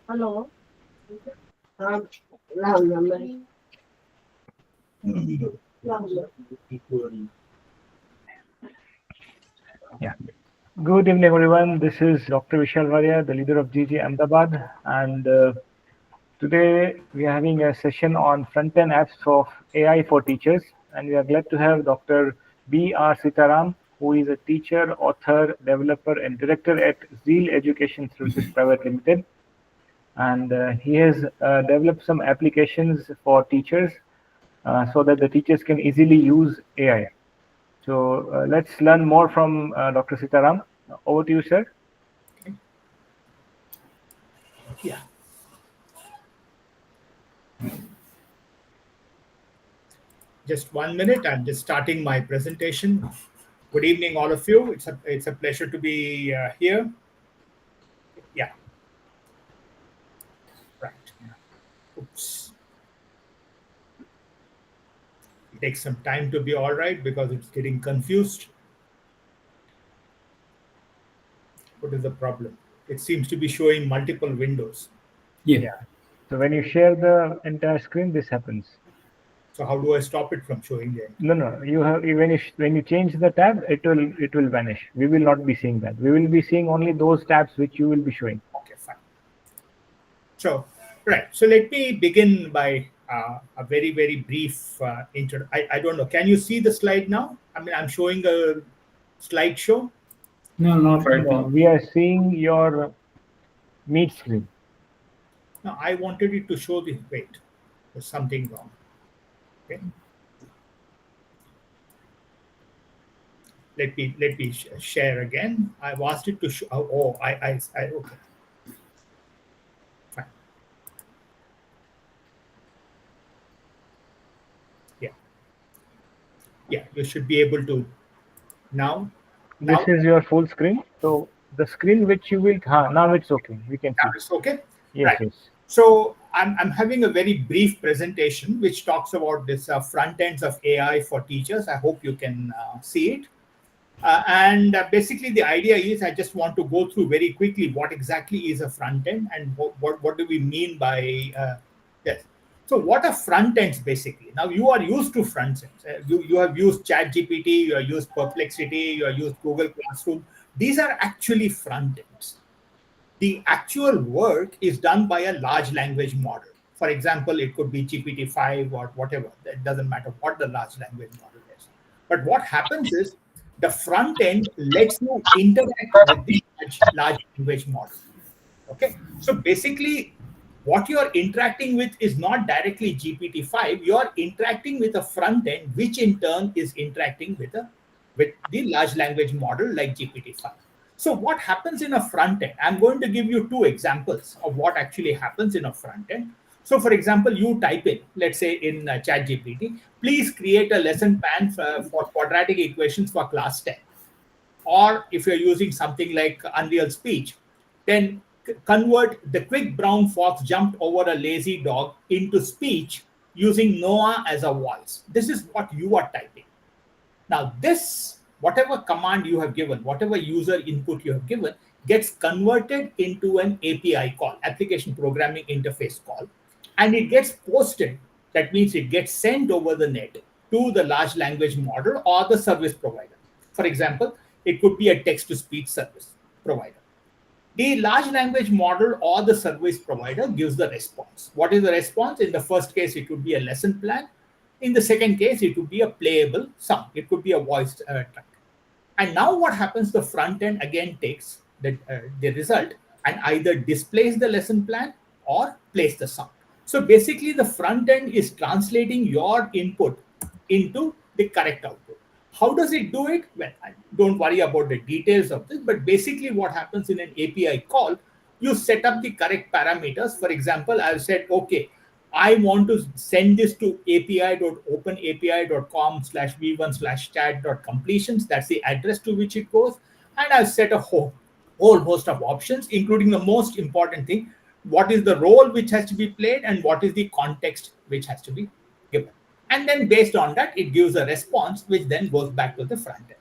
Hello. Yeah. Good evening, everyone. This is Dr. Vishal Varia, the leader of GG Ahmedabad, and today we are having a session on front-end apps of AI for teachers, and we are glad to have Dr. B.R. Sitaram, who is a teacher, author, developer, and director at Zeal Education Services Private Limited, and he has developed some applications for teachers so that the teachers can easily use AI. So let's learn more from Dr. Sitaram. Over to you, sir. Yeah. Just 1 minute. I'm just starting my presentation. Good evening, all of you. It's a pleasure to be here. Yeah. Right. Oops. It takes some time to be all right because it's getting confused. What is the problem? It seems to be showing multiple windows. Yeah. So when you share the entire screen, this happens. So how do I stop it from showing the end? No. You have when you change the tab, it will vanish. We will not be seeing that. We will be seeing only those tabs which you will be showing. Okay, fine. So, right. So let me begin by a very, very brief intro. I don't know. Can you see the slide now? I mean, I'm showing a slideshow. No, not right No, now. we are seeing your meet screen. No, I wanted it to show the, wait, there's something wrong. Okay. Let me share again. I've asked it to show. Okay. Fine. Yeah. Yeah. You should be able to now. This is your full screen. So the screen which you will now it's okay. We can see. It's okay. Yes, Right. yes. So I'm having a very brief presentation which talks about this front ends of AI for teachers. I hope you can see it. And basically, the idea is I just want to go through very quickly what exactly is a front end and what do we mean by this. So, what are front ends basically? Now, you are used to front ends. You have used ChatGPT, you have used Perplexity, you have used Google Classroom. These are actually front ends. The actual work is done by a large language model. For example, it could be GPT-5 or whatever. It doesn't matter what the large language model is. But what happens is the front end lets you interact with the large language model. Okay. So basically, what you are interacting with is not directly GPT-5. You are interacting with a front end, which in turn is interacting with the large language model like GPT-5. So what happens in a front end? I'm going to give you two examples of what actually happens in a front end. So for example, you type in, let's say in ChatGPT, please create a lesson plan for quadratic equations for class 10. Or if you're using something like Unreal Speech, then convert the quick brown fox jumped over a lazy dog into speech using Noah as a voice. This is what you are typing. Now, this, whatever command you have given, whatever user input you have given, gets converted into an API call, application programming interface call, and it gets posted. That means it gets sent over the net to the large language model or the service provider. For example, it could be a text to speech service provider. The large language model or the service provider gives the response. What is the response? In the first case, it would be a lesson plan. In the second case, it would be a playable song. It could be a voiced track. And now what happens? The front end again takes the result and either displays the lesson plan or plays the song. So basically, the front end is translating your input into the correct output. How does it do it? Well, don't worry about the details of this, but basically, what happens in an API call, you set up the correct parameters. For example, I've said, okay, I want to send this to api.openapi.com/v1/chat.completions. That's the address to which it goes. And I've set a whole host of options, including the most important thing, what is the role which has to be played and what is the context which has to be given. And then based on that, it gives a response which then goes back to the front end.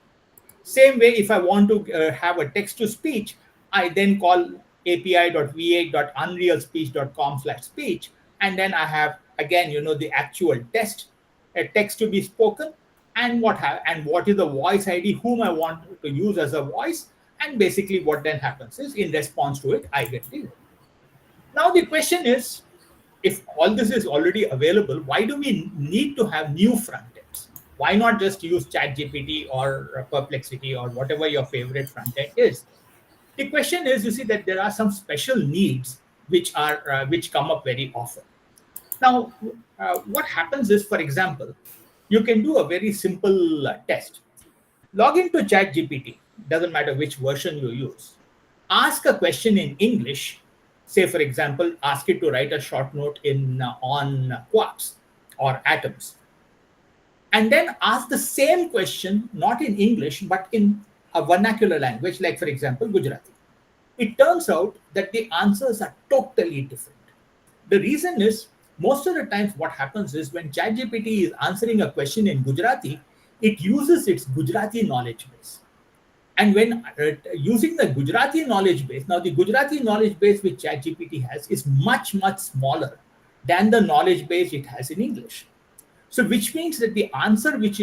Same way, if I want to have a text to speech, I then call api.v8.unrealspeech.com/speech, and then I have again, the actual text to be spoken, and what is the voice ID, whom I want to use as a voice, and basically what then happens is in response to it, I get the. Now the question is, if all this is already available, why do we need to have new front ends? Why not just use ChatGPT or Perplexity or whatever your favorite front end is? The question is, you see that there are some special needs which come up very often. Now, what happens is, for example, you can do a very simple test. Log into ChatGPT, doesn't matter which version you use. Ask a question in English. Say, for example, ask it to write a short note on quarks or atoms. And then ask the same question, not in English, but in a vernacular language, like, for example, Gujarati. It turns out that the answers are totally different. The reason is, most of the times what happens is when ChatGPT is answering a question in Gujarati, it uses its Gujarati knowledge base. And when using the Gujarati knowledge base, now the Gujarati knowledge base which ChatGPT has is much, much smaller than the knowledge base it has in English. So which means that the answer which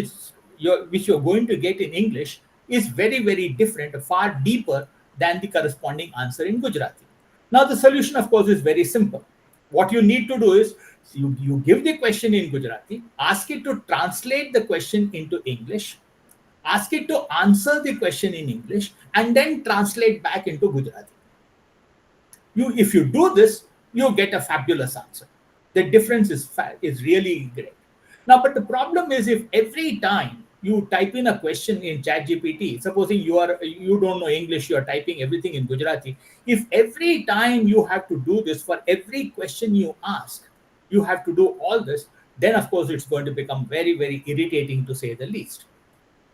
you're going to get in English is very, very different, far deeper than the corresponding answer in Gujarati. Now the solution, of course, is very simple. What you need to do is you give the question in Gujarati, ask it to translate the question into English, ask it to answer the question in English, and then translate back into Gujarati. If you do this, you get a fabulous answer. The difference is really great. Now, but the problem is, if every time you type in a question in ChatGPT, supposing you don't know English, you are typing everything in Gujarati. If every time you have to do this for every question you ask, you have to do all this, then of course it's going to become very, very irritating, to say the least.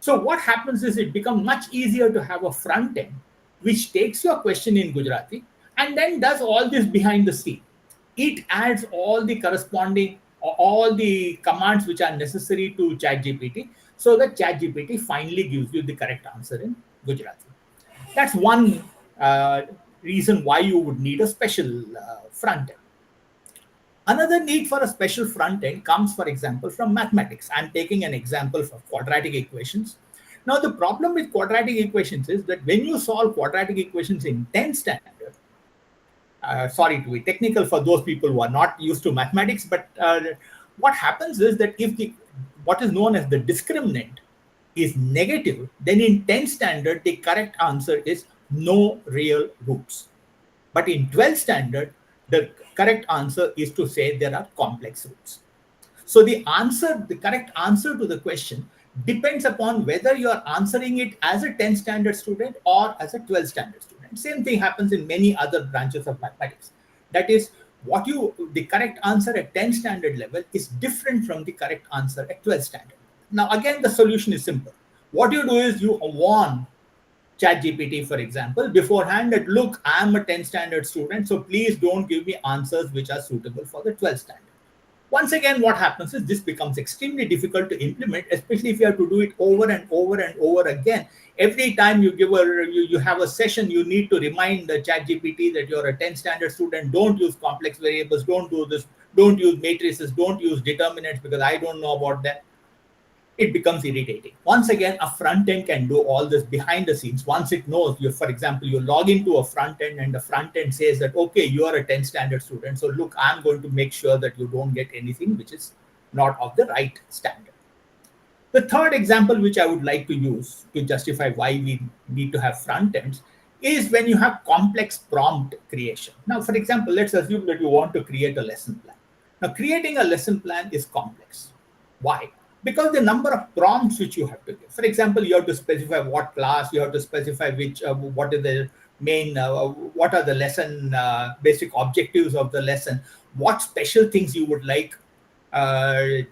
So what happens is, it becomes much easier to have a front end which takes your question in Gujarati and then does all this behind the scene. It adds all the corresponding, all the commands which are necessary to ChatGPT, so that ChatGPT finally gives you the correct answer in Gujarati. That's one reason why you would need a special front end. Another need for a special front end comes, for example, from mathematics. I'm taking an example of quadratic equations. Now, the problem with quadratic equations is that when you solve quadratic equations in 10 standard, sorry to be technical for those people who are not used to mathematics, but what happens is that if what is known as the discriminant is negative, then in 10 standard, the correct answer is no real roots. But in 12 standard, the correct answer is to say there are complex roots. So the correct answer to the question depends upon whether you are answering it as a 10 standard student or as a 12 standard student. Same thing happens in many other branches of mathematics. That is, the correct answer at 10 standard level is different from the correct answer at 12 standard. Now, again, the solution is simple. What you do is you warn ChatGPT, for example, beforehand that, look, I'm a 10 standard student, so please don't give me answers which are suitable for the 12 standard. Once again, what happens is this becomes extremely difficult to implement, especially if you have to do it over and over and over again. Every time you have a session, you need to remind the ChatGPT that you're a 10 standard student, don't use complex variables, don't do this, don't use matrices, don't use determinants because I don't know about that. It becomes irritating. Once again, a front end can do all this behind the scenes. Once it knows, for example, you log into a front end and the front end says that, okay, you are a 10 standard student. So look, I'm going to make sure that you don't get anything which is not of the right standard. The third example which I would like to use to justify why we need to have front ends is when you have complex prompt creation. Now, for example, let's assume that you want to create a lesson plan. Now, creating a lesson plan is complex. Why? Because the number of prompts which you have to give. For example, you have to specify what class, you have to specify what is the main, what are the lesson basic objectives of the lesson, what special things you would like the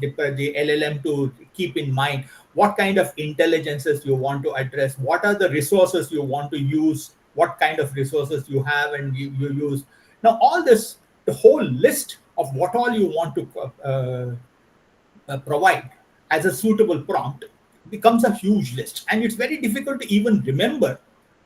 LLM to keep in mind, what kind of intelligences you want to address, what are the resources you want to use, what kind of resources you have and you use. Now, all this, the whole list of what all you want to provide as a suitable prompt becomes a huge list, and it's very difficult to even remember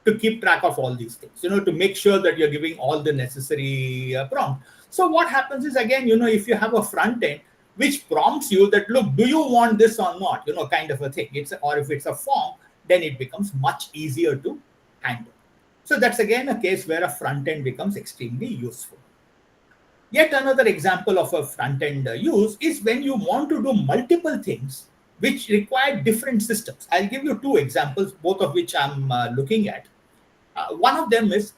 to keep track of all these things, to make sure that you're giving all the necessary prompt. So what happens is, again, if you have a front end which prompts you that, look, do you want this or not, kind of a thing. Or if it's a form, then it becomes much easier to handle. So that's again a case where a front end becomes extremely useful. Yet another example of a front end use is when you want to do multiple things which require different systems. I'll give you two examples, both of which I'm looking at. One of them is,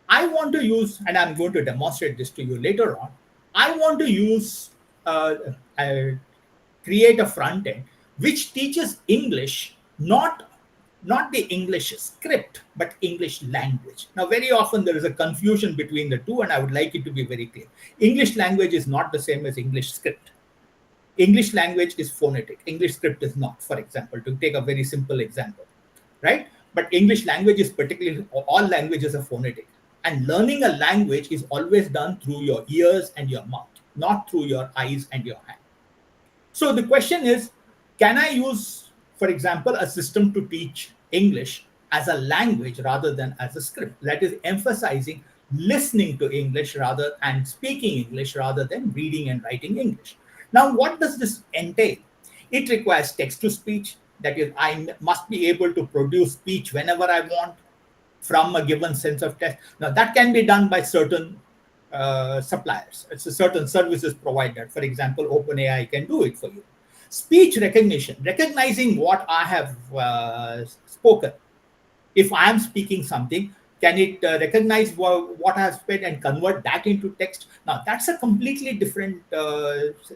I want to use, and I'm going to demonstrate this to you later on, I want to use, create a front end which teaches English, not the English script, but English language. Now, very often there is a confusion between the two, and I would like it to be very clear. English language is not the same as English script. English language is phonetic. English script is not, for example, to take a very simple example, right? But English language is particularly, all languages are phonetic. And learning a language is always done through your ears and your mouth, not through your eyes and your hand. So the question is, can I use, for example, a system to teach English as a language rather than as a script? That is emphasizing listening to English and speaking English rather than reading and writing English. Now, what does this entail? It requires text-to-speech. That is, I must be able to produce speech whenever I want from a given sense of text. Now, that can be done by certain suppliers. It's a certain services provided. For example, OpenAI can do it for you. Speech recognition, recognizing what I have spoken. If I am speaking something, can it recognize what I have said and convert that into text? Now, that's a completely different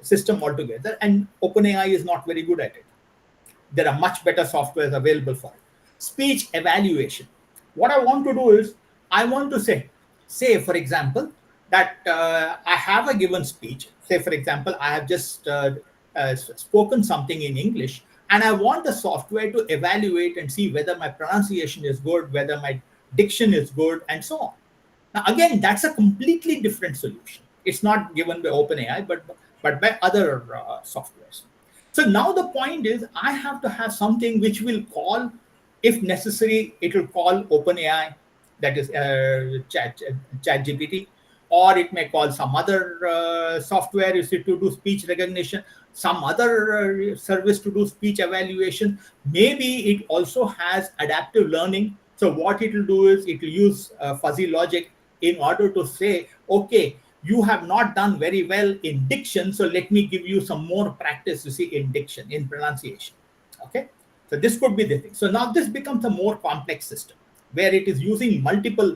system altogether, and OpenAI is not very good at it. There are much better softwares available for it. Speech evaluation. What I want to do is, I want to say, for example, that I have a given speech. Say, for example, I have just spoken something in English, and I want the software to evaluate and see whether my pronunciation is good, whether my diction is good, and so on. Now, again, that's a completely different solution. It's not given by OpenAI, but by other softwares. So now the point is, I have to have something which will call, if necessary, it will call OpenAI, that is ChatGPT, or it may call some other software to do speech recognition, some other service to do speech evaluation. Maybe it also has adaptive learning. So what it will do is, it will use fuzzy logic in order to say, okay, you have not done very well in diction, so let me give you some more practice, in diction, in pronunciation. Okay, so this could be the thing. So now this becomes a more complex system where it is using multiple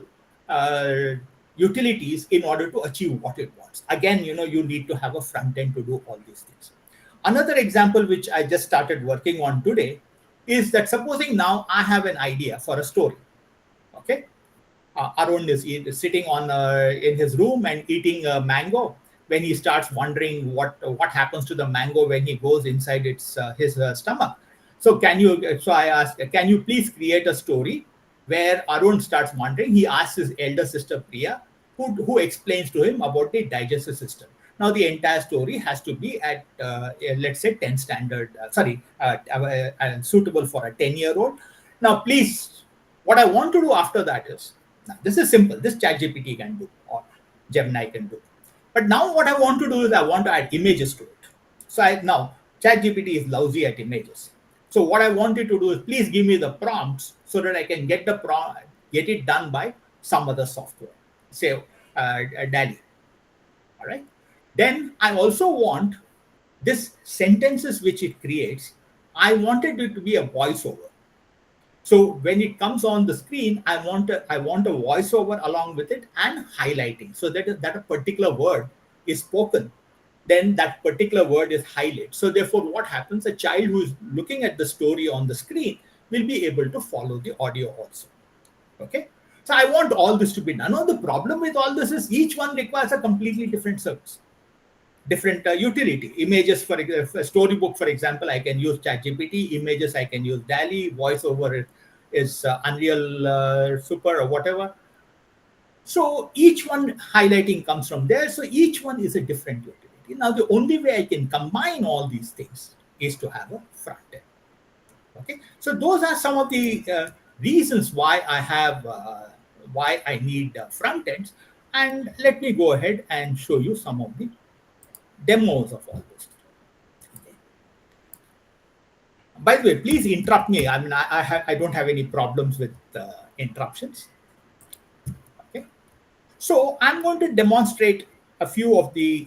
utilities in order to achieve what it wants. Again, you need to have a front end to do all these things. Another example which I just started working on today is that, supposing now I have an idea for a story. Okay, Arun is sitting in his room and eating a mango. When he starts wondering what happens to the mango when he goes inside his stomach. So I asked, can you please create a story where Arun starts wondering? He asks his elder sister Priya, who explains to him about the digestive system. Now, the entire story has to be at, let's say, 10 standard, suitable for a 10-year-old. Now, please, what I want to do after that is, now, this is simple. This ChatGPT can do, or Gemini can do. But now what I want to do is, I want to add images to it. So now, ChatGPT is lousy at images. So what I wanted to do is, please give me the prompts so that I can get it done by some other software, say DALL-E. All right. Then I also want this sentences which it creates, I wanted it to be a voiceover. So when it comes on the screen, I want a voiceover along with it and highlighting, so that a particular word is spoken, then that particular word is highlighted. So therefore, what happens? A child who is looking at the story on the screen will be able to follow the audio also. Okay. So I want all this to be done. Now, the problem with all this is, each one requires a completely different service, different utility. Images, for a storybook, for example, I can use ChatGPT. Images, I can use DALL-E. Voiceover is Unreal Super or whatever. So each one highlighting comes from there. So each one is a different utility. Now, the only way I can combine all these things is to have a front end. Okay. So those are some of the reasons why I have why I need front ends, and let me go ahead and show you some of the demos of all this. Okay. By the way, please interrupt me. I mean, I don't have any problems with interruptions. Okay. So I'm going to demonstrate a few of the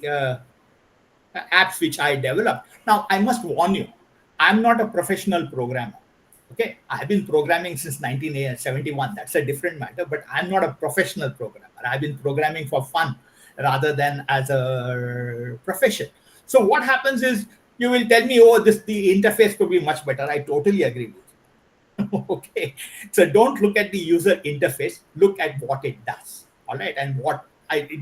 apps which I developed. Now, I must warn you, I'm not a professional programmer. Okay, I've been programming since 1971. That's a different matter, but I'm not a professional programmer. I've been programming for fun rather than as a profession. So what happens is you will tell me, oh, the interface could be much better. I totally agree with you. Okay, so don't look at the user interface. Look at what it does. All right, and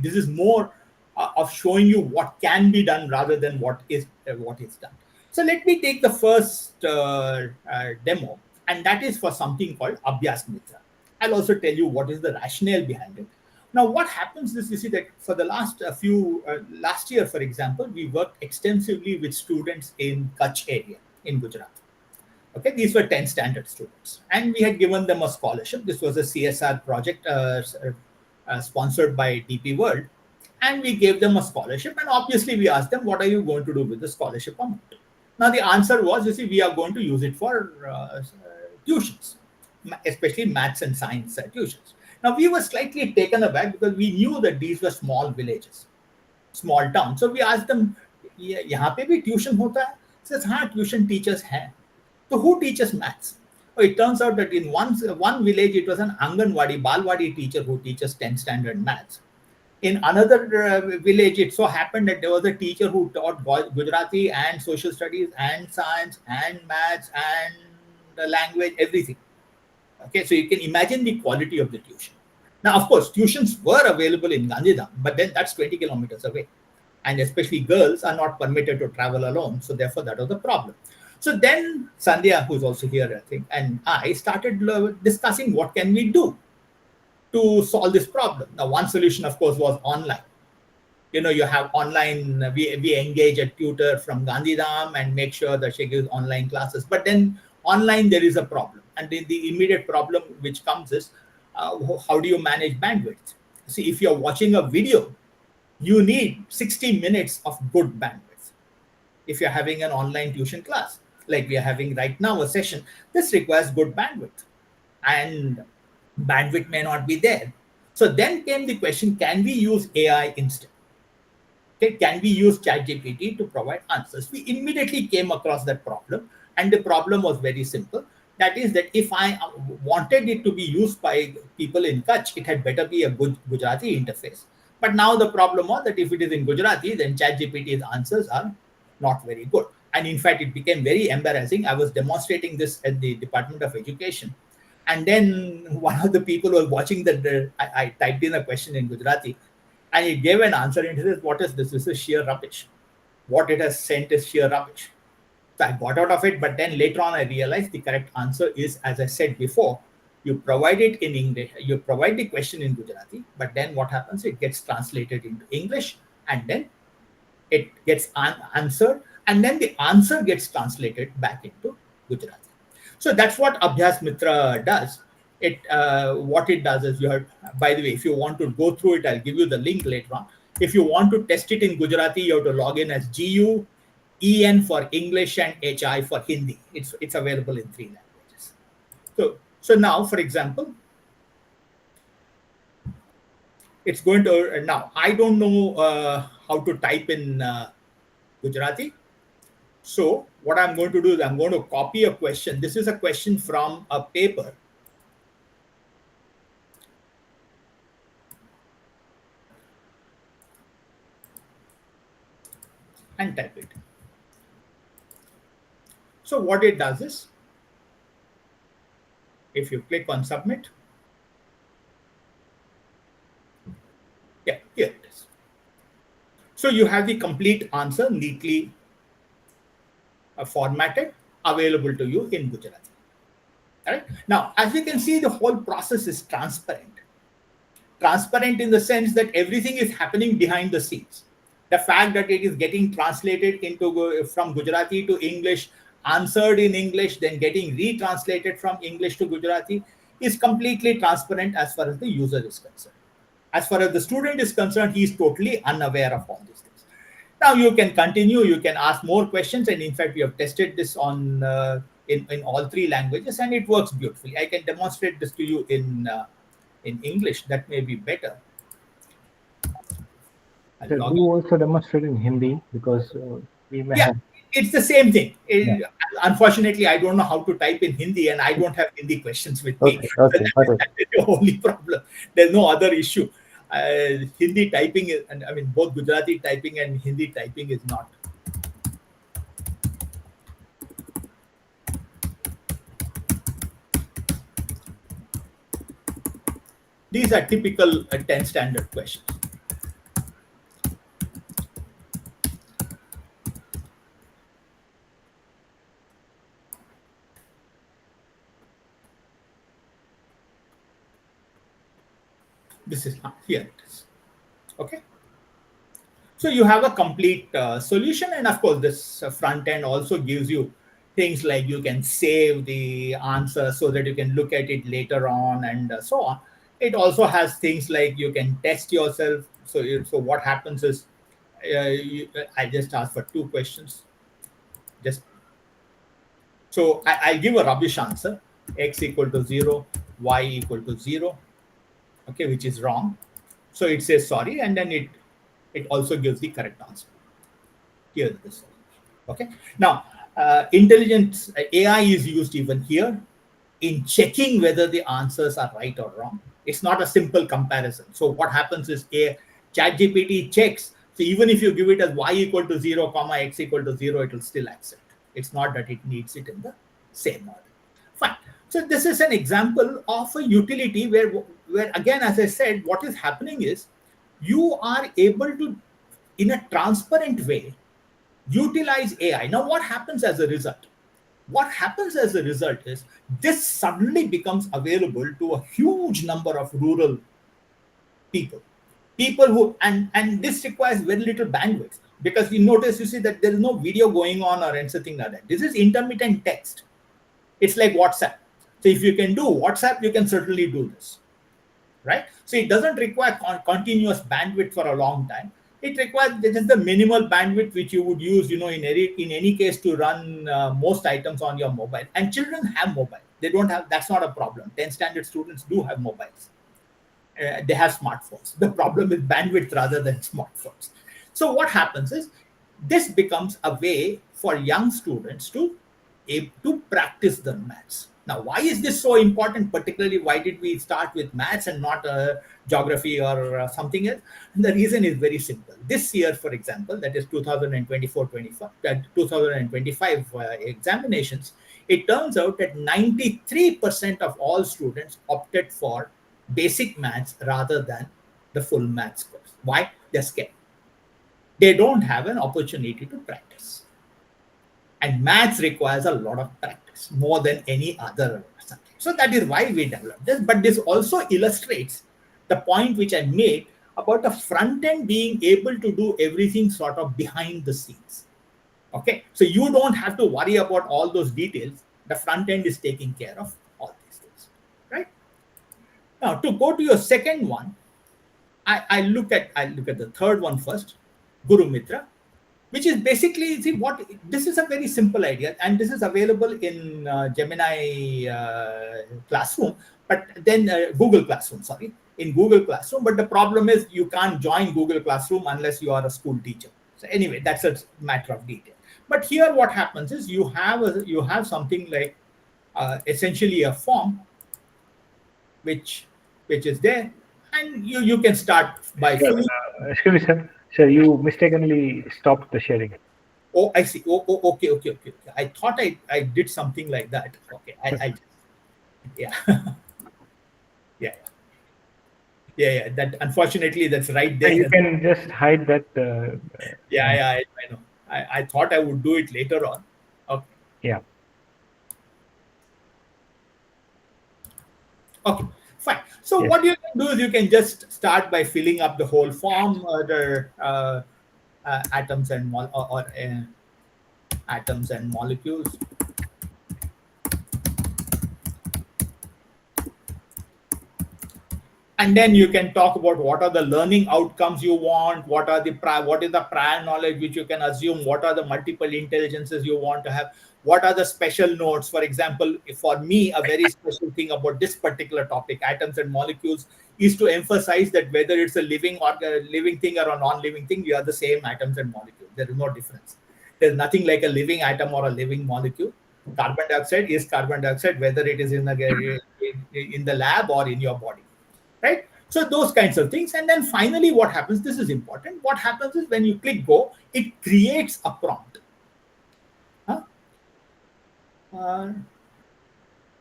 this is more of showing you what can be done rather than what is done. So let me take the first demo, and that is for something called Abhyas Mitra. I'll also tell you what is the rationale behind it. Now, what happens is, you see that for the last year, for example, we worked extensively with students in Kutch area in Gujarat. Okay, these were 10th standard students, and we had given them a scholarship. This was a CSR project sponsored by DP World, and we gave them a scholarship. And obviously, we asked them, "What are you going to do with the scholarship amount?" Now, the answer was, you see, we are going to use it for tuitions, especially maths and science tuitions. Now, we were slightly taken aback because we knew that these were small villages, small towns. So we asked them, "यहाँ पे भी tuition होता है?" Says, "हाँ, tuition teachers हैं." So who teaches maths? Oh, it turns out that in one village, it was an Anganwadi, Balwadi teacher who teaches 10th standard maths. In another village, it so happened that there was a teacher who taught Gujarati and social studies and science and maths and the language, everything. Okay, so you can imagine the quality of the tuition. Now, of course, tuitions were available in Gandhidham, but then that's 20 kilometers away. And especially girls are not permitted to travel alone. So therefore, that was the problem. So then Sandhya, who's also here, I think, and I started discussing what can we do to solve this problem. Now, one solution, of course, was online. You have online, we engage a tutor from Gandhidham and make sure that she gives online classes. But then online, there is a problem. And the immediate problem which comes is, how do you manage bandwidth? See, if you're watching a video, you need 60 minutes of good bandwidth. If you're having an online tuition class, like we are having right now, a session, this requires good bandwidth. And bandwidth may not be there. So then came the question, can we use AI instead? Okay, can we use ChatGPT to provide answers? We immediately came across that problem. And the problem was very simple. That is that if I wanted it to be used by people in Kutch, it had better be a good Gujarati interface. But now the problem was that if it is in Gujarati, then ChatGPT's answers are not very good. And in fact, it became very embarrassing. I was demonstrating this at the Department of Education. And then one of the people who was watching I typed in a question in Gujarati, and he gave an answer, and he says, "What is this? This is sheer rubbish. What it has sent is sheer rubbish." So I got out of it, but then later on I realized the correct answer is, as I said before, you provide it in English, you provide the question in Gujarati, but then what happens? It gets translated into English, and then it gets answered, and then the answer gets translated back into Gujarati. So that's what Abhyas Mitra does. What it does is, by the way, if you want to go through it, I'll give you the link later on. If you want to test it in Gujarati, you have to log in as GUEN for English and HI for Hindi. It's available in 3 languages. So now, for example, it's going to, now I don't know how to type in Gujarati. So what I'm going to do is I'm going to copy a question. This is a question from a paper. And type it. So what it does is, if you click on submit, yeah, here it is. So you have the complete answer neatly formatted, available to you in Gujarati. All right. Now, as you can see, the whole process is transparent. Transparent in the sense that everything is happening behind the scenes. The fact that it is getting translated from Gujarati to English, answered in English, then getting retranslated from English to Gujarati, is completely transparent as far as the user is concerned. As far as the student is concerned, he is totally unaware of all these things. Now you can continue, you can ask more questions, and in fact, we have tested this on in all three languages, and it works beautifully. I can demonstrate this to you in English. That may be better. Sir, do also demonstrate in Hindi, because we may have. It's the same thing. Yeah. Unfortunately, I don't know how to type in Hindi, and I don't have Hindi questions with me. Okay. That is the only problem. There's no other issue. Hindi typing is, and I mean, both Gujarati typing and Hindi typing is not. These are typical 10 standard questions. This is here it is. Okay. So you have a complete solution, and of course, this front end also gives you things like you can save the answer so that you can look at it later on, and so on. It also has things like you can test yourself. So what happens is, I just asked for 2 questions. I'll give a rubbish answer: x equal to 0, y equal to 0. Okay, which is wrong. So it says sorry, and then it also gives the correct answer. Here's this. Okay. Now, intelligence AI is used even here in checking whether the answers are right or wrong. It's not a simple comparison. So what happens is ChatGPT checks. So even if you give it as y equal to 0, comma x equal to 0, it will still accept. It's not that it needs it in the same order. Fine. So this is an example of a utility where again, as I said, what is happening is you are able to, in a transparent way, utilize AI. Now, what happens as a result? What happens as a result is this suddenly becomes available to a huge number of rural people who, and this requires very little bandwidth, because you see that there is no video going on or anything like that. This is intermittent text. It's like WhatsApp. So if you can do WhatsApp, you can certainly do this, right? So it doesn't require continuous bandwidth for a long time. It requires just the minimal bandwidth which you would use, in any case, to run most items on your mobile. And children have mobile. They don't have. That's not a problem. 10 standard students do have mobiles. They have smartphones. The problem is bandwidth rather than smartphones. So what happens is this becomes a way for young students to practice the maths. Now, why is this so important? Particularly, why did we start with maths and not geography or something else? And the reason is very simple. This year, for example, that is 2025 examinations, it turns out that 93% of all students opted for basic maths rather than the full maths course. Why? They're scared. They don't have an opportunity to practice. And maths requires a lot of practice, more than any other subject. So that is why we developed this. But this also illustrates the point which I made about the front end being able to do everything sort of behind the scenes. Okay, so you don't have to worry about all those details. The front end is taking care of all these things, right? Now, to go to your second one, I look at the third one first, Guru Mitra, which is basically, this is a very simple idea, and this is available in Gemini Classroom, but then Google Classroom, in Google Classroom. But the problem is you can't join Google Classroom unless you are a school teacher. So anyway, that's a matter of detail. But here what happens is you have something like essentially a form which is there, and you can start by filling. Excuse me, sir. Sir, you mistakenly stopped the sharing. Oh, I see. Okay. I thought I did something like that. Okay, yeah. Yeah. That, unfortunately, that's right there. You can just hide that. Yeah, I know. I thought I would do it later on. Okay. Yeah. Okay, fine. So what you can do is you can just start by filling up the whole form, atoms and atoms and molecules. And then you can talk about what are the learning outcomes you want, what is the prior knowledge which you can assume, what are the multiple intelligences you want to have, what are the special nodes. For example, for me, a very special thing about this particular topic, atoms and molecules, is to emphasize that whether it's a living thing or a non-living thing, we are the same atoms and molecules. There is no difference. There's nothing like a living atom or a living molecule. Carbon dioxide is carbon dioxide, whether it is in the lab or in your body. Right? So those kinds of things. And then finally, what happens, this is important, what happens is when you click go, it creates a prompt.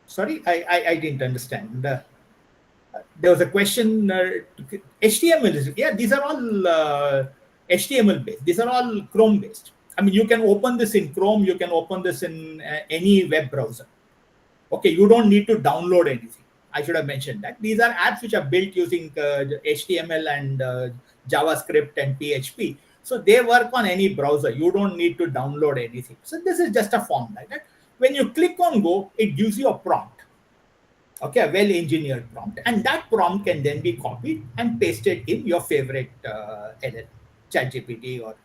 Sorry, I didn't understand. There was a question, HTML, these are all HTML based. These are all Chrome based. I mean, you can open this in Chrome, you can open this in any web browser. Okay, you don't need to download anything. I should have mentioned that. These are apps which are built using HTML and JavaScript and PHP. So they work on any browser. You don't need to download anything. So this is just a form like that. When you click on go, it gives you a prompt. Okay, a well-engineered prompt. And that prompt can then be copied and pasted in your favorite LLM, ChatGPT or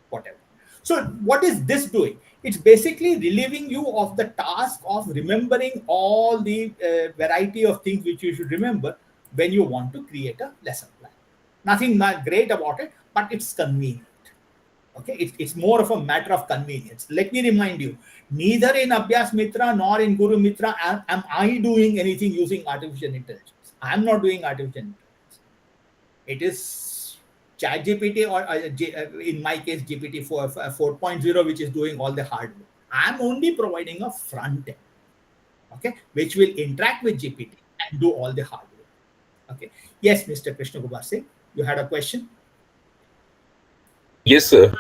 whatever. So what is this doing? It's basically relieving you of the task of remembering all the variety of things which you should remember when you want to create a lesson plan. Nothing great about it, but it's convenient. Okay, it's more of a matter of convenience. Let me remind you, neither in Abhyas Mitra nor in Guru Mitra am I doing anything using artificial intelligence. I'm not doing artificial intelligence. It is ChatGPT or in my case GPT 4.0, which is doing all the hard work. I'm only providing a front end, okay, which will interact with GPT and do all the hard work. Okay. Yes, Mr. Krishna Kumar Singh, you had a question? Yes, sir.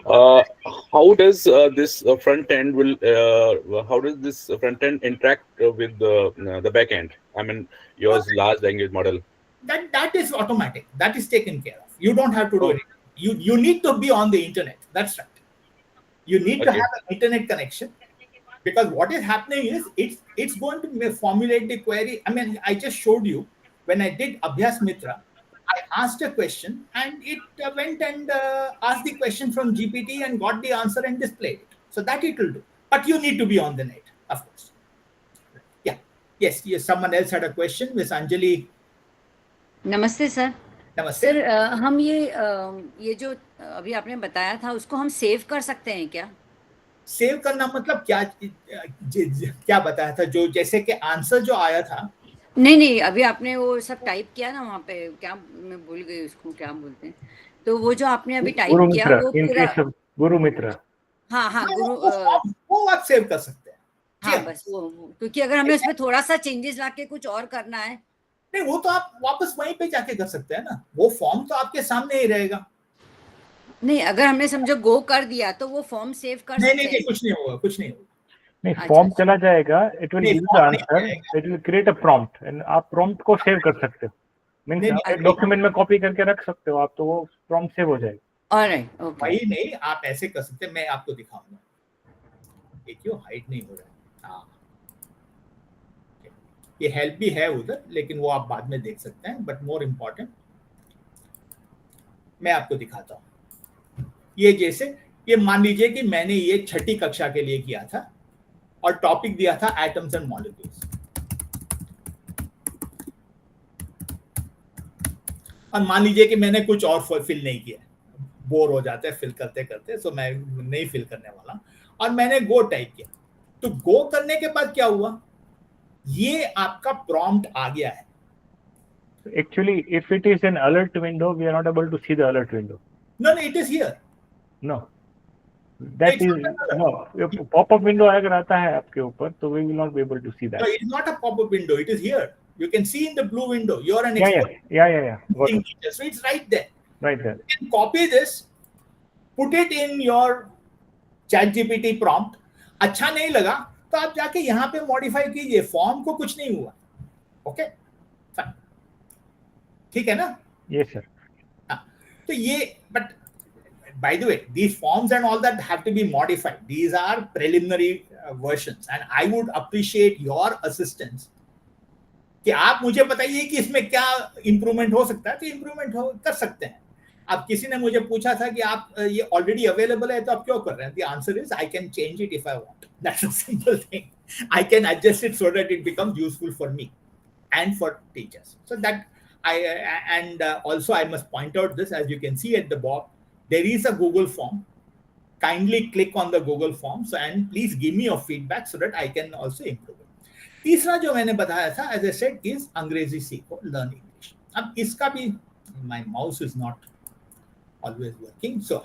How does this front end how does this front end interact with the back end? I mean, yours large language model. That is automatic. That is taken care of. You don't have to do it. You need to be on the internet. That's right. You need to have an internet connection, because what is happening is it's going to formulate the query. I mean, I just showed you when I did Abhyas Mitra, I asked a question and it went and asked the question from GPT and got the answer and displayed it. So that it will do. But you need to be on the net, of course. Yeah. Yes. Someone else had a question. Miss Anjali. नमस्ते sir. नमस्ते. Sir हम ये जो अभी आपने बताया था उसको हम सेव कर सकते हैं क्या? सेव करना मतलब क्या बताया था? जो जैसे कि आंसर जो आया था. नहीं, अभी आपने वो सब टाइप किया ना वहाँ पे, क्या मैं भूल गई उसको क्या बोलते हैं, तो वो जो आपने अभी टाइप किया वो पूरा गुरु मित्र. हाँ गुरु, वो आप सेव कर सकते हैं. हाँ बस वो, क्योंकि अगर हमें उसमें थोड़ा सा चेंजेस लाके कुछ और करना है, नहीं वो तो आप वापस वहीं पे जाके कर सकते हैं ना. वो फॉर्म तो आपके सामने ही रहेगा. नहीं, अगर हमने समझो गो कर दिया तो वो फॉर्म सेव कर सकते हैं. नहीं, कुछ नहीं होगा, कुछ नहीं होगा. नहीं, फॉर्म चला जाएगा. It will give the answer, it will create a prompt and आप प्रॉम्प्ट को सेव कर सकते हो. मींस डॉक्यूमेंट में कॉपी करके रख सकते हो आप, तो वो प्रॉम्प्ट सेव हो जाएगा. Alright, okay. वही नहीं, आप ऐसे कर सकते हैं. मैं आपको दिखाऊंगा. ये क्यों हाइड नहीं हो रहा है? हाँ, ये हेल्प भी है उधर, लेकिन वो आप बाद में देख सकते हैं. बट मोर इम्पोर्टेंट मैं आपको दिखाता हूं. ये जैसे ये मान लीजिए कि मैंने ये 6ठी कक्षा के लिए किया था और टॉपिक दिया था एटम्स एंड मॉलिक्यूल्स. और मान लीजिए कि मैंने कुछ और फिल नहीं किया, बोर हो जाते हैं फिल करते करते, सो मैं नहीं फिल करने वाला, और मैंने गो टाइप किया. तो गो करने के बाद क्या हुआ? ये आपका प्रॉम्प्ट आ गया है. Actually, if it is an alert window, we are not able to see the alert window. No, it is here. No, that is no. Pop-up window अगर आता है आपके ऊपर, तो we will not be able to see that. No, it is not a pop-up window. It is here. You can see in the blue window. You are an expert. Yeah. So it's right there. Right there. You can copy this, put it in your ChatGPT prompt. अच्छा नहीं लगा तो आप जाके यहाँ पे modify कीजिए. Form को कुछ नहीं हुआ. ओके, ठीक है ना? Yes sir. तो ये, but by the way, these forms and all that have to be modified. These are preliminary versions, and I would appreciate your assistance कि आप मुझे बताइए कि इसमें क्या इंप्रूवमेंट हो सकता है, तो इंप्रूवमेंट कर सकते हैं. अब किसी ने मुझे पूछा था कि आप ये ऑलरेडी अवेलेबल है तो आप क्यों कर रहे हैं? The answer is I can change it if I want. That's a simple thing. I can adjust it so that it becomes useful for me and for teachers. So that and also I must point out this, as you can see at the bottom, there is a Google form. Kindly click on the Google form and please give me your feedback so that I can also improve it. तीसरा जो मैंने बताया था, as I said, is अंग्रेजी सीखो, learn English. अब इसका भी, my mouse is not always working. So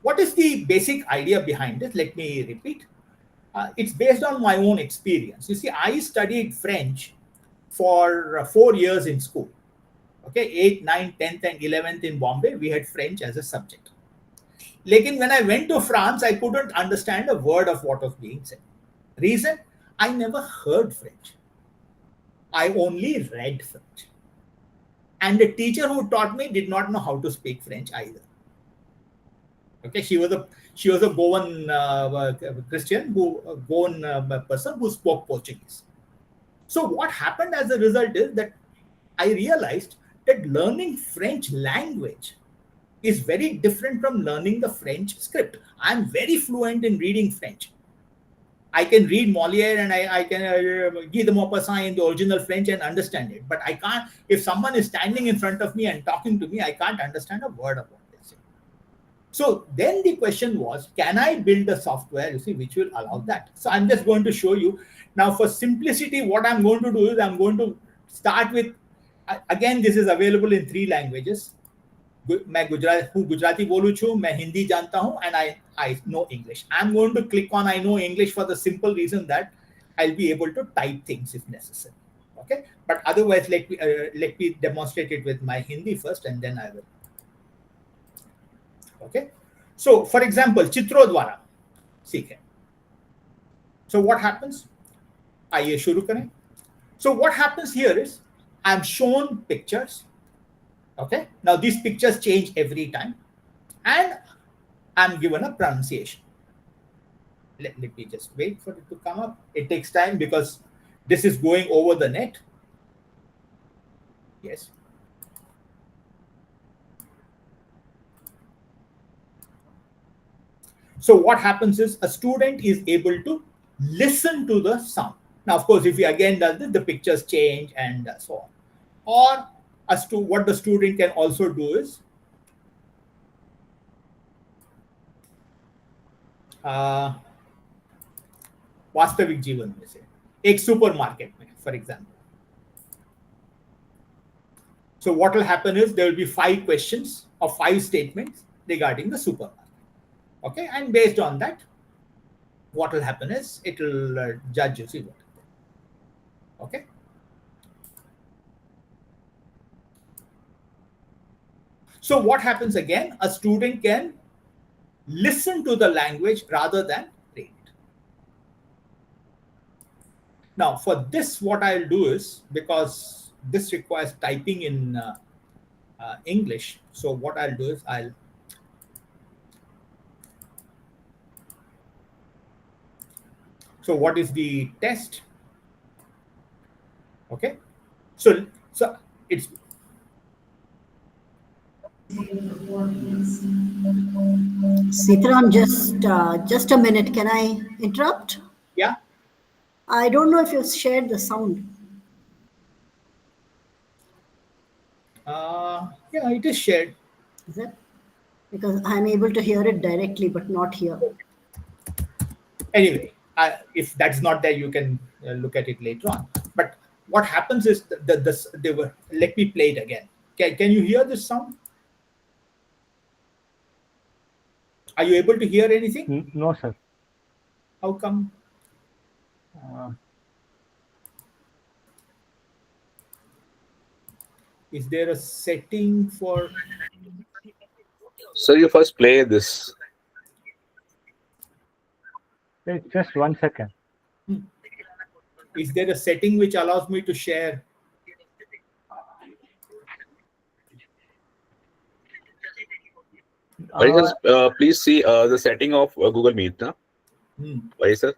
what is the basic idea behind it? Let me repeat. It's based on my own experience. You see, I studied French for 4 years in school. Okay, 8th, 9th, 10th, and 11th in Bombay, we had French as a subject. Lekin when I went to France, I couldn't understand a word of what was being said. Reason? I never heard French. I only read French. And the teacher who taught me did not know how to speak French either. Okay, she was a Goan Christian, Goan person who spoke Portuguese. So what happened as a result is that I realized that learning French language is very different from learning the French script. I'm very fluent in reading French. I can read Molière and I can Guy de Maupassant in the original French and understand it. But I can't, if someone is standing in front of me and talking to me, I can't understand a word of what they say. So then the question was, can I build a software, you see, which will allow that? So I'm just going to show you. Now for simplicity, what I'm going to do is I'm going to start with, again, this is available in 3 languages. मैं गुजराती बोलूं छू, मैं हिंदी जानता हूं, and I know English. I'm going to click on I know English for the simple reason that I'll be able to type things if necessary. Okay, but otherwise let me demonstrate it with my Hindi first and then I will. Okay, so for example, चित्रों द्वारा सीखें. So what happens? आइए शुरू करें. So what happens here is I'm shown pictures. Okay, now these pictures change every time and I'm given a pronunciation. Let me just wait for it to come up. It takes time because this is going over the net. Yes. So what happens is a student is able to listen to the sound. Now, of course, if he again does this, the pictures change and so on. Or as to what the student can also do is वास्तविक जीवन में से एक supermarket में, for example. So what will happen is there will be 5 questions or 5 statements regarding the supermarket. Okay, and based on that, what will happen is it will judge you. See what. Okay. So what happens again? A student can listen to the language rather than read it. Now, for this, what I'll do is, because this requires typing in English, so what I'll do is so what is the test? Okay, so it's Sitaram, just a minute. Can I interrupt? Yeah. I don't know if you've shared the sound. Yeah, it is shared. Is it? Because I'm able to hear it directly, but not here. Anyway, if that's not there, you can look at it later on. But what happens is let me play it again. Can you hear this sound? Are you able to hear anything? No, sir. How come? Is there a setting for? Sir, you first play this. Wait, just 1 second. Is there a setting which allows me to share? Please see the setting of Google Meet. Why, sir?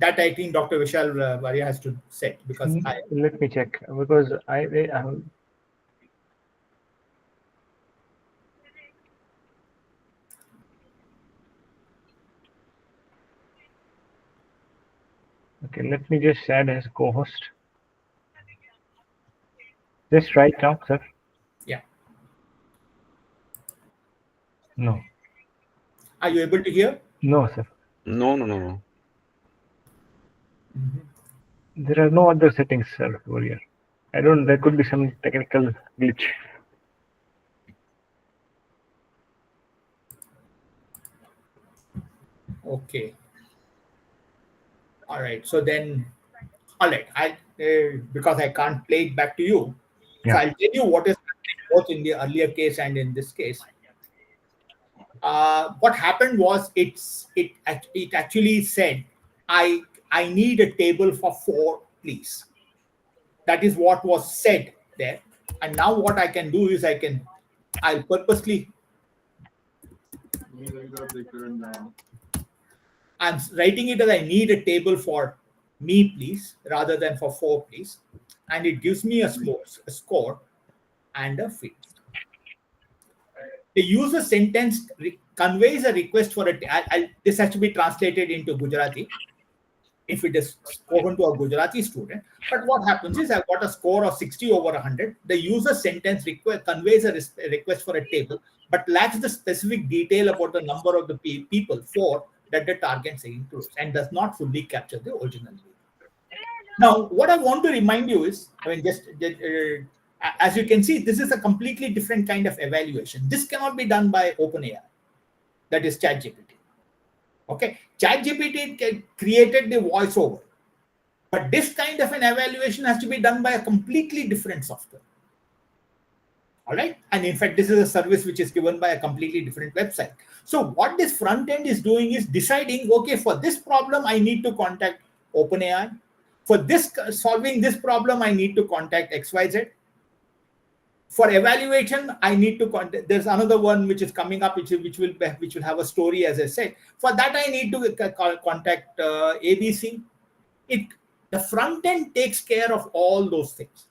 That I think Dr. Vishal Varia has to say, because let me check, because I okay, let me just add as co-host. Just right now, sir. Yeah. No. Are you able to hear? No, sir. No. There are no other settings, sir, over here. I don't. There could be some technical glitch. Okay. All right. So then, all right. Because I can't play it back to you, so I'll tell you what is happening both in the earlier case and in this case. What happened was it actually said, I need a table for 4, please. That is what was said there. And now what I can do is I'll purposely, I'm writing it as I need a table for me, please, rather than for 4, please. And it gives me a score and a field. The user sentence conveys a request for this has to be translated into Gujarati if it is spoken to a Gujarati student. But what happens is I've got a score of 60 over 100. The user sentence conveys a request for a table, but lacks the specific detail about the number of the people that the target includes, and does not fully capture the original data. Now, what I want to remind you is, as you can see, this is a completely different kind of evaluation. This cannot be done by OpenAI, that is ChatGPT. Okay, ChatGPT created the voiceover, but this kind of an evaluation has to be done by a completely different software. All right, and in fact, this is a service which is given by a completely different website. So what this front end is doing is deciding, okay, for this problem, I need to contact OpenAI. For this solving this problem, I need to contact XYZ. For evaluation, I need to contact. There's another one which is coming up, which will have a story, as I said. For that, I need to contact ABC. The front end takes care of all those things.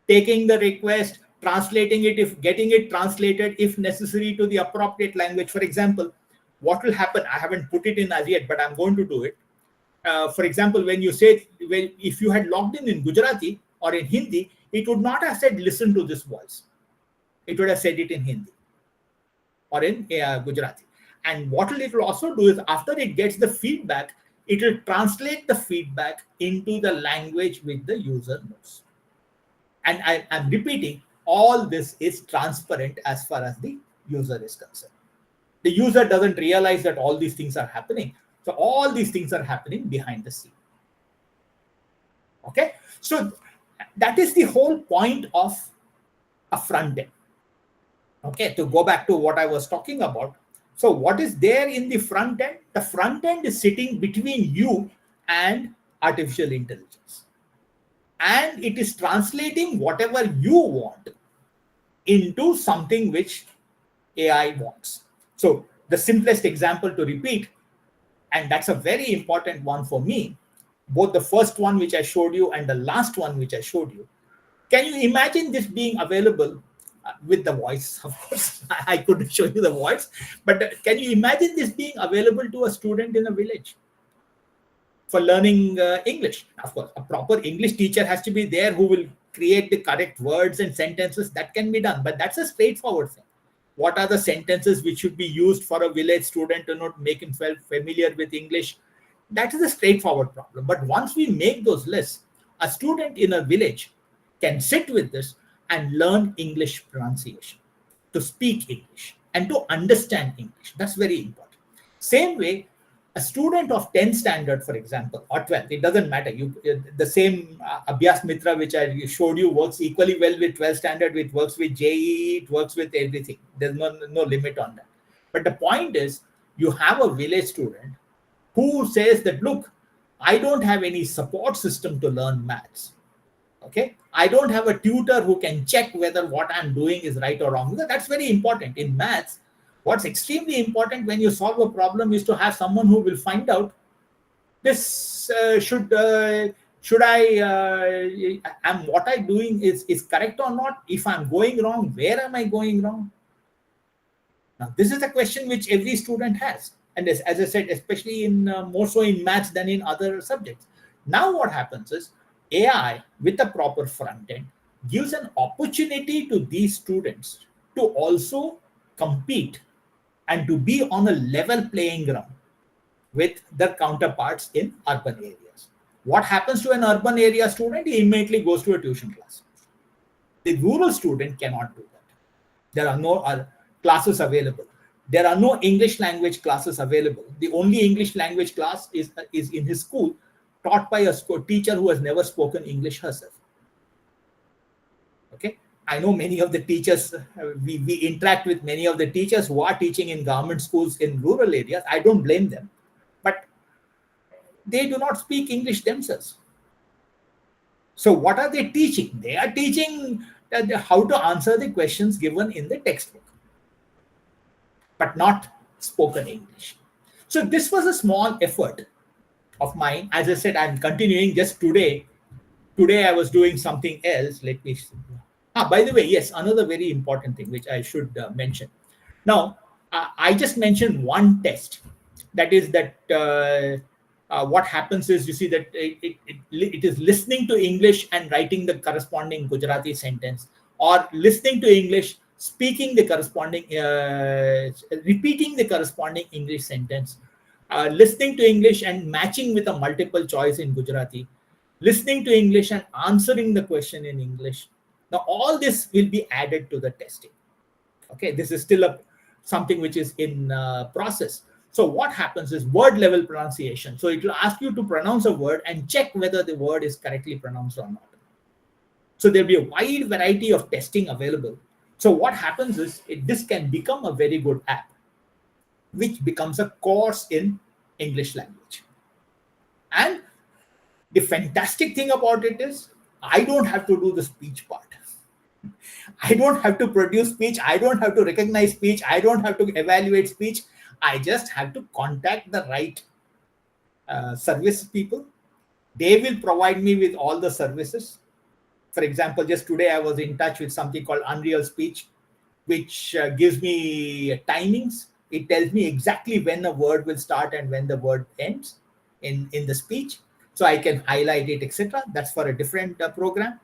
Taking the request, translating it, getting it translated if necessary to the appropriate language. For example, what will happen? I haven't put it in as yet, but I'm going to do it. For example, when you say, if you had logged in Gujarati or in Hindi, it would not have said, listen to this voice. It would have said it in Hindi or in Gujarati. And what it will also do is, after it gets the feedback, it will translate the feedback into the language which the user knows. And I'm repeating, all this is transparent as far as the user is concerned. The user doesn't realize that all these things are happening. So all these things are happening behind the scene. Okay, so that is the whole point of a front end. Okay, to go back to what I was talking about. So what is there in the front end? The front end is sitting between you and artificial intelligence. And it is translating whatever you want into something which AI wants. So the simplest example to repeat, and that's a very important one for me, both the first one which I showed you and the last one which I showed you. Can you imagine this being available with the voice? Of course, I couldn't show you the voice, but can you imagine this being available to a student in a village for learning English? Of course, a proper English teacher has to be there who will create the correct words and sentences. That can be done, but that's a straightforward thing. What are the sentences which should be used for a village student to not make himself familiar with English? That is a straightforward problem. But once we make those lists, a student in a village can sit with this and learn English pronunciation, to speak English and to understand English. That's very important. Same way, a student of 10th standard, for example, or 12th, it doesn't matter. The same Abhyas Mitra which I showed you works equally well with 12th standard. It works with JEE, it works with everything. There's no limit on that. But the point is, you have a village student who says that, look, I don't have any support system to learn maths. Okay, I don't have a tutor who can check whether what I'm doing is right or wrong. That's very important in maths. What's extremely important when you solve a problem is to have someone who will find out this should I am what I doing is correct or not? If I'm going wrong, where am I going wrong? Now this is a question which every student has, and as I said, especially in more so in maths than in other subjects. Now what happens is AI with a proper front end gives an opportunity to these students to also compete and to be on a level playing ground with their counterparts in urban areas. What happens to an urban area student? He immediately goes to a tuition class. The rural student cannot do that. There are no classes available. There are no English language classes available. The only English language class is in his school, taught by a teacher who has never spoken English herself. Okay, I know many of the teachers, we interact with many of the teachers who are teaching in government schools in rural areas. I don't blame them, but they do not speak English themselves. So what are they teaching? They are teaching how to answer the questions given in the textbook, but not spoken English. So this was a small effort of mine. As I said, I'm continuing just today. Today I was doing something else. Let me see. By the way, yes, another very important thing which I should mention. Now, I just mentioned one test. That is that what happens is, you see that it is listening to English and writing the corresponding Gujarati sentence, or listening to English, speaking the corresponding, repeating the corresponding English sentence, listening to English and matching with a multiple choice in Gujarati, listening to English and answering the question in English. Now, all this will be added to the testing. Okay, this is still something which is in process. So what happens is word level pronunciation. So it will ask you to pronounce a word and check whether the word is correctly pronounced or not. So there'll be a wide variety of testing available. So what happens is this can become a very good app, which becomes a course in English language. And the fantastic thing about it is I don't have to do the speech part. I don't have to produce speech. I don't have to recognize speech. I don't have to evaluate speech. I just have to contact the right service people. They will provide me with all the services. For example, just today I was in touch with something called Unreal Speech, which gives me timings. It tells me exactly when a word will start and when the word ends in the speech. So I can highlight it, etc. That's for a different program.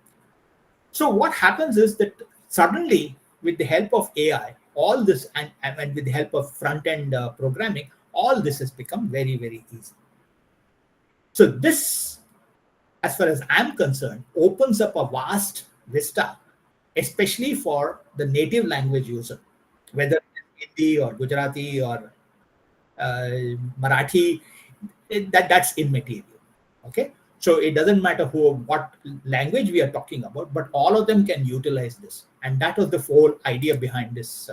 So what happens is that suddenly, with the help of AI, all this, and with the help of front-end programming, all this has become very, very easy. So this, as far as I'm concerned, opens up a vast vista, especially for the native language user, whether it's Hindi or Gujarati or Marathi, that's immaterial. Okay, so it doesn't matter what language we are talking about, but all of them can utilize this. And that was the whole idea behind this,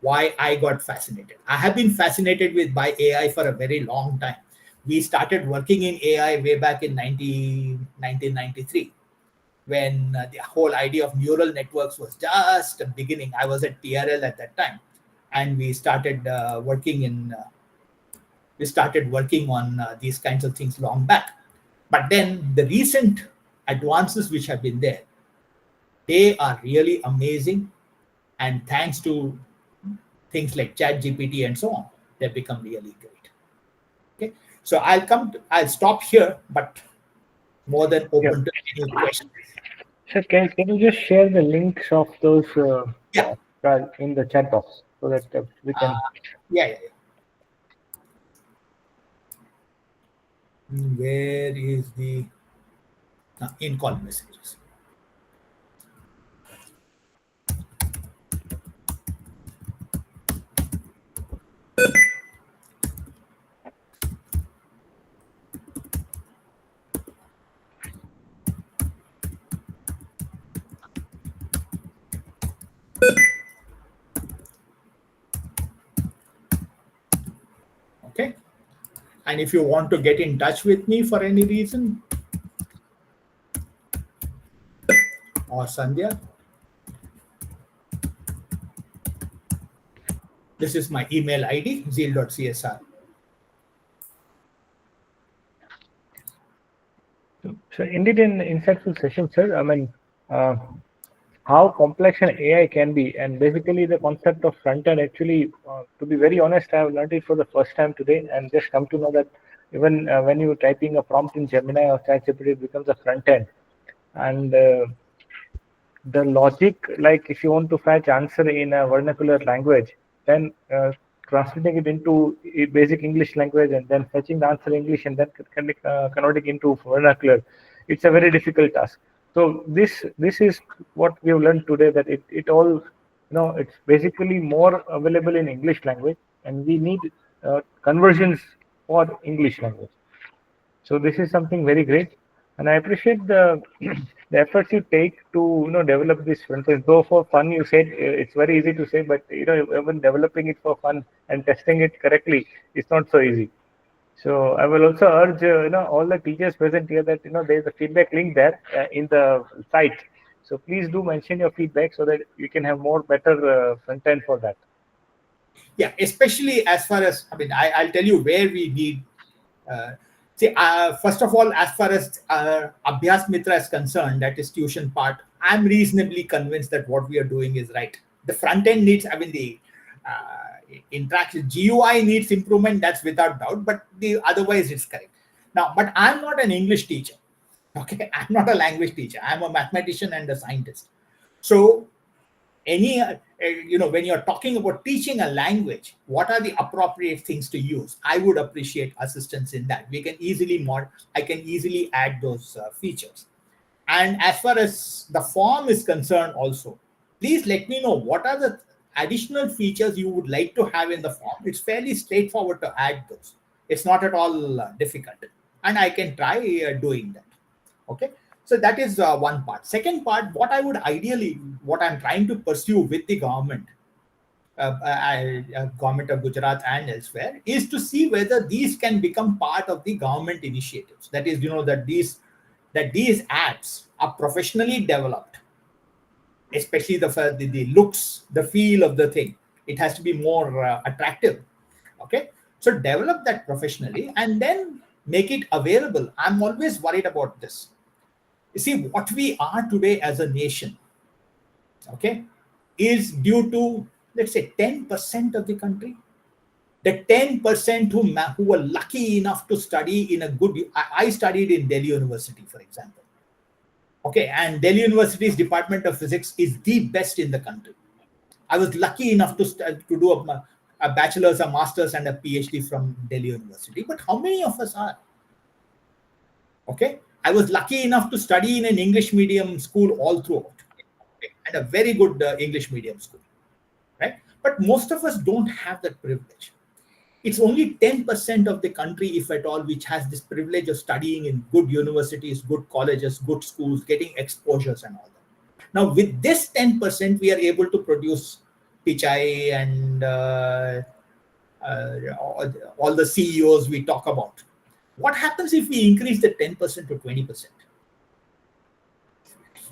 why I got fascinated. I have been fascinated by AI for a very long time. We started working in AI way back in 1993, when the whole idea of neural networks was just beginning. I was at TRL at that time, and we started working on these kinds of things long back. But then the recent advances which have been there, they are really amazing. And thanks to things like ChatGPT and so on, they've become really great. Okay, so I'll stop here, but more than open to any questions. Sir, can you just share the links of those in the chat box so that we can... Yeah. Where is the in-call messages? Okay. And if you want to get in touch with me for any reason, or Sandhya, this is my email ID, zeal.csr. So indeed, an insightful session, sir. I mean, how complex an AI can be, and basically the concept of front end. Actually, to be very honest, I have learned it for the first time today, and just come to know that even when you're typing a prompt in Gemini or ChatGPT, it becomes a front end. And the logic, like if you want to fetch answer in a vernacular language, then translating it into basic English language and then fetching the answer in English and then converting into vernacular, it's a very difficult task. So this is what we have learned today, that it all, it's basically more available in English language, and we need conversions for English language. So this is something very great, and I appreciate the the efforts you take to develop this front end. Though for fun, you said it's very easy to say, but even developing it for fun and testing it correctly, it's not so easy. So I will also urge all the teachers present here that there is a feedback link there in the site. So please do mention your feedback so that you can have more better front end for that. Yeah, especially as far as, I mean, I'll tell you where we need. First of all, as far as Abhyas Mitra is concerned, that is tuition part, I'm reasonably convinced that what we are doing is right. The front end needs, I mean, the interaction, GUI needs improvement, that's without doubt, but otherwise it's correct. Now, but I'm not an English teacher, okay? I'm not a language teacher. I'm a mathematician and a scientist. So when you're talking about teaching a language, what are the appropriate things to use? I would appreciate assistance in that. We can easily I can easily add those features. And as far as the form is concerned also, please let me know what are the additional features you would like to have in the form. It's fairly straightforward to add those. It's not at all difficult. And I can try doing that. Okay. So that is one part. Second part, what I'm trying to pursue with the government, government of Gujarat and elsewhere, is to see whether these can become part of the government initiatives. That is, that these apps are professionally developed, especially the looks, the feel of the thing. It has to be more attractive. Okay, so develop that professionally and then make it available. I'm always worried about this. You see, what we are today as a nation, okay, is due to, let's say, 10% of the country. The 10% who were lucky enough to study in a good... I studied in Delhi University, for example. Okay, and Delhi University's Department of Physics is the best in the country. I was lucky enough to do a bachelor's, a master's, and a PhD from Delhi University. But how many of us are? Okay. I was lucky enough to study in an English medium school all throughout, and a very good English medium school, right? But most of us don't have that privilege. It's only 10% of the country, if at all, which has this privilege of studying in good universities, good colleges, good schools, getting exposures and all that. Now, with this 10%, we are able to produce Pichai and all the CEOs we talk about. What happens if we increase the 10% to 20%?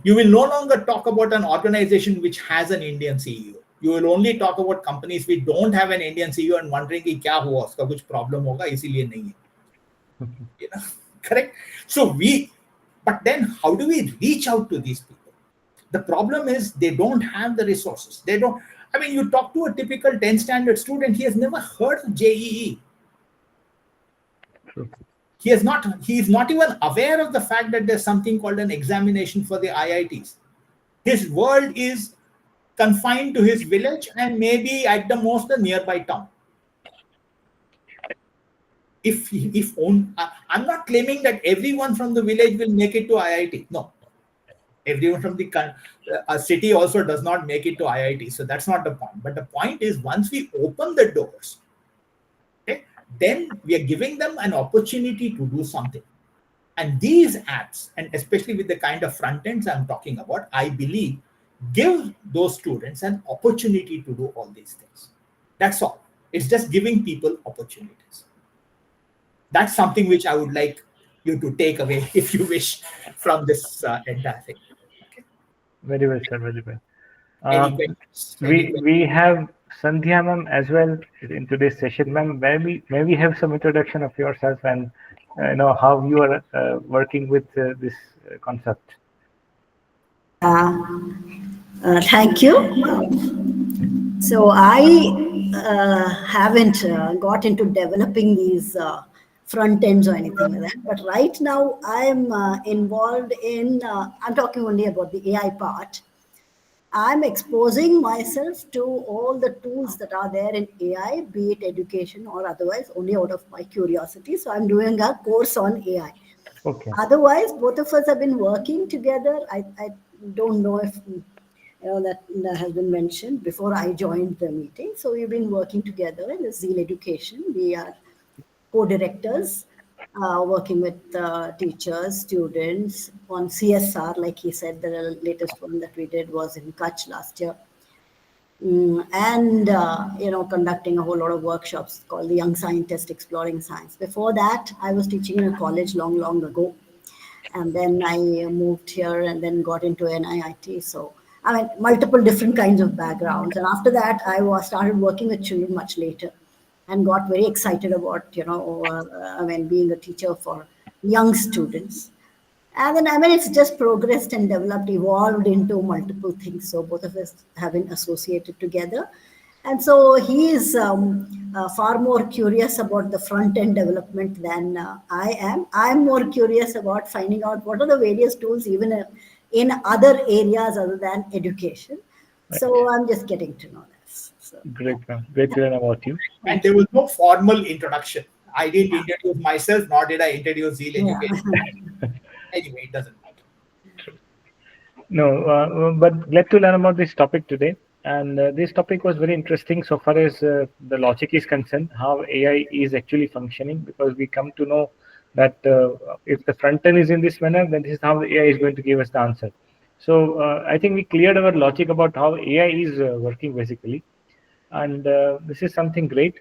You will no longer talk about an organization which has an Indian CEO. You will only talk about companies which don't have an Indian CEO and wondering कि क्या हुआ उसका कुछ problem होगा इसीलिए नहीं है. Correct? So but then how do we reach out to these people? The problem is they don't have the resources. They don't. I mean, you talk to a typical 10 standard student, he has never heard of JEE. True. He is not even aware of the fact that there's something called an examination for the IITs. His world is confined to his village and maybe at the most a nearby town. I'm not claiming that everyone from the village will make it to IIT. No. Everyone from the city also does not make it to IIT. So that's not the point. But the point is, once we open the doors, then we are giving them an opportunity to do something. And these apps, and especially with the kind of front ends I'm talking about, I believe give those students an opportunity to do all these things. That's all. It's just giving people opportunities. That's something which I would like you to take away, if you wish, from this entire thing. Okay. Very well, sir. Very well. We have Sandhya ma'am as well in today's session. Ma'am, may we have some introduction of yourself and know how you are working with this concept. Thank you. So I haven't got into developing these front ends or anything like that. But right now I'm involved in, I'm talking only about the AI part. I'm exposing myself to all the tools that are there in AI, be it education or otherwise, only out of my curiosity. So I'm doing a course on AI. Okay. Otherwise, both of us have been working together. I don't know if that has been mentioned before I joined the meeting. So we've been working together in the Zeal Education. We are co-directors, working with teachers, students on CSR. Like he said, the latest one that we did was in Kutch last year. And conducting a whole lot of workshops called the Young Scientist Exploring Science. Before that, I was teaching in a college long ago, and then I moved here and then got into NIIT. So I mean, multiple different kinds of backgrounds. And after that, I started working with children much later, and got very excited about being a teacher for young students. And then, I mean, it's just progressed and developed, evolved into multiple things. So both of us have been associated together. And so he is far more curious about the front end development than I am. I'm more curious about finding out what are the various tools even in other areas other than education. Right. So I'm just getting to know this. So, Great, great to learn about you. And there was no formal introduction. I didn't introduce myself, nor did I introduce Zeal Education. Anyway, it doesn't matter. No, but glad to learn about this topic today. And this topic was very interesting so far as the logic is concerned, how AI is actually functioning, because we come to know that if the front end is in this manner, then this is how the AI is going to give us the answer. So I think we cleared our logic about how AI is working basically. And this is something great.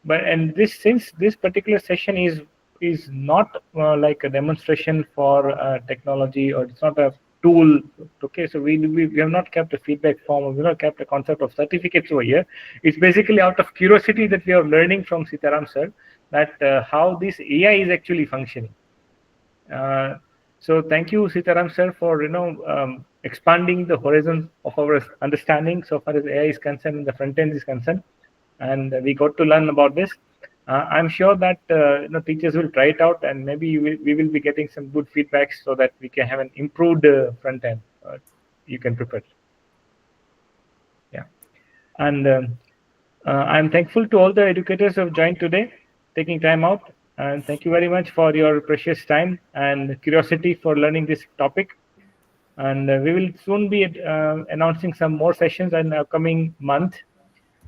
And since this particular session is not like a demonstration for technology, or it's not a tool. Okay, so we have not kept a feedback form, or we have not kept a concept of certificates over here. It's basically out of curiosity that we are learning from Sitaram sir that how this AI is actually functioning. So thank you, Sitaram sir, for expanding the horizons of our understanding so far as AI is concerned and the front end is concerned. And we got to learn about this. I'm sure that teachers will try it out, and maybe we will be getting some good feedbacks so that we can have an improved front end. You can prepare. Yeah, and I'm thankful to all the educators who have joined today, taking time out, and thank you very much for your precious time and curiosity for learning this topic. And we will soon be announcing some more sessions in the upcoming month.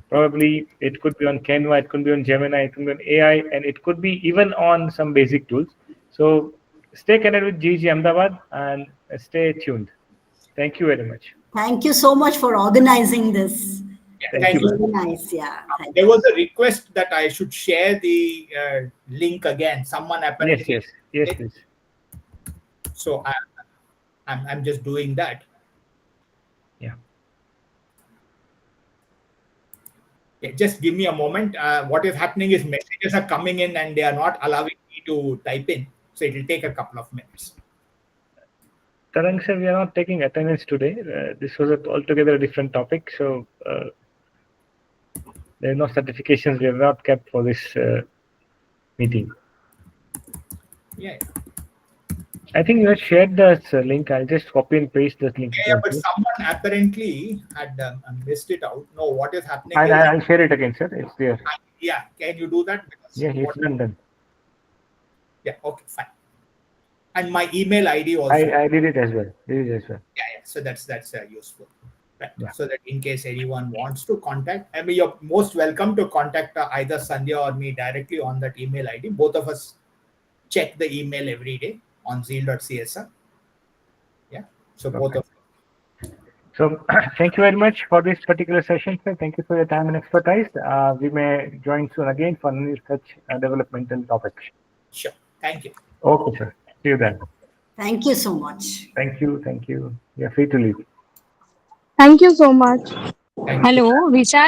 Probably it could be on Canva, it could be on Gemini, it could be on AI, and it could be even on some basic tools. So stay connected with GG Ahmedabad and stay tuned. Thank you very much. Thank you so much for organizing this. Yeah, thank you. Very nice. Yeah. There was a request that I should share the link again. Someone apparently. Yes, please. So I'm just doing that. Yeah. Yeah, just give me a moment. What is happening is messages are coming in and they are not allowing me to type in. So it will take a couple of minutes. Tarang sir, we are not taking attendance today. This was altogether a different topic. So there are no certifications we have not kept for this meeting. Yeah. I think you had shared the link. I'll just copy and paste the link. Yeah, but someone apparently had missed it out. No, what is happening? I'll share it again, sir. It's there. Yeah, can you do that? Because yeah, it's done. Yeah, okay, fine. And my email ID also. I did it as well. Yeah. So that's useful. Right. Yeah. So that in case anyone wants to contact, I mean, you're most welcome to contact either Sandhya or me directly on that email ID. Both of us check the email every day on zeal.csr. Yeah. So both of them. So thank you very much for this particular session, sir. Thank you for your time and expertise. We may join soon again for such developmental topics. Sure. Thank you. Okay, sir. See you then. Thank you so much. Thank you. Thank you. You're free to leave. Thank you so much. Hello, Vishal.